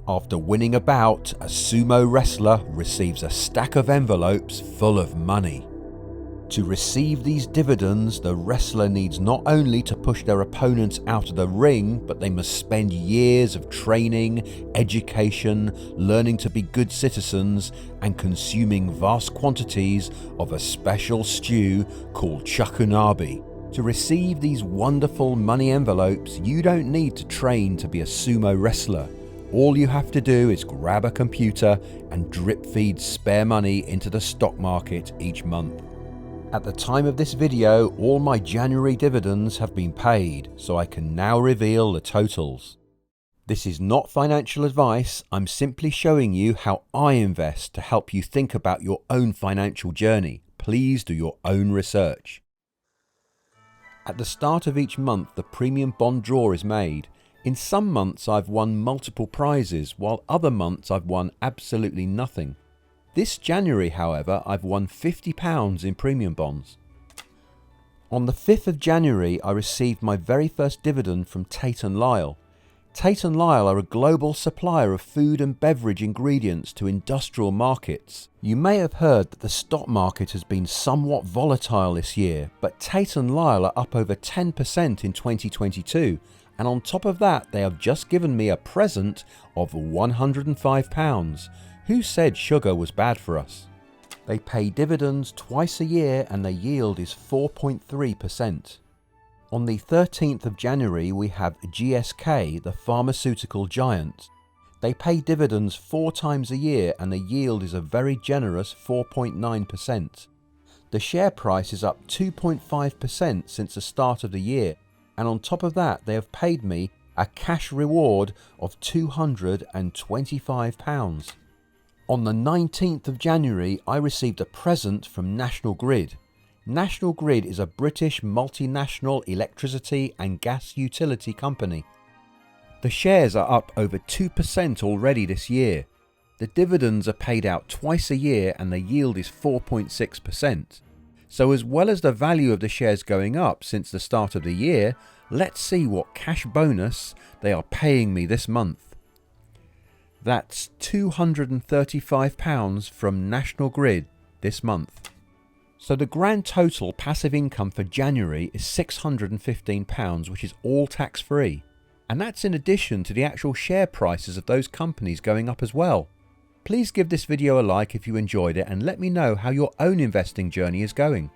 After winning a bout, a sumo wrestler receives a stack of envelopes full of money. To receive these dividends, the wrestler needs not only to push their opponents out of the ring, but they must spend years of training, education, learning to be good citizens, and consuming vast quantities of a special stew called chakunabe. To receive these wonderful money envelopes, you don't need to train to be a sumo wrestler. All you have to do is grab a computer and drip feed spare money into the stock market each month. At the time of this video, all my January dividends have been paid, so I can now reveal the totals. This is not financial advice, I'm simply showing you how I invest to help you think about your own financial journey. Please do your own research. At the start of each month, the premium bond draw is made. In some months I've won multiple prizes, while other months I've won absolutely nothing. This January, however, I've won £50 in premium bonds. On the 5th of January, I received my very first dividend from Tate and Lyle. Tate and Lyle are a global supplier of food and beverage ingredients to industrial markets. You may have heard that the stock market has been somewhat volatile this year, but Tate and Lyle are up over 10% in 2022, and on top of that, they have just given me a present of £105. Who said sugar was bad for us? They pay dividends twice a year and their yield is 4.3%. On the 13th of January we have GSK, the pharmaceutical giant. They pay dividends 4 times a year and the yield is a very generous 4.9%. The share price is up 2.5% since the start of the year, and on top of that they have paid me a cash reward of £225. On the 19th of January, I received a present from National Grid. National Grid is a British multinational electricity and gas utility company. The shares are up over 2% already this year. The dividends are paid out twice a year and the yield is 4.6%. So as well as the value of the shares going up since the start of the year, let's see what cash bonus they are paying me this month. That's £235 from National Grid this month. So the grand total passive income for January is £615, which is all tax-free. And that's in addition to the actual share prices of those companies going up as well. Please give this video a like if you enjoyed it and let me know how your own investing journey is going.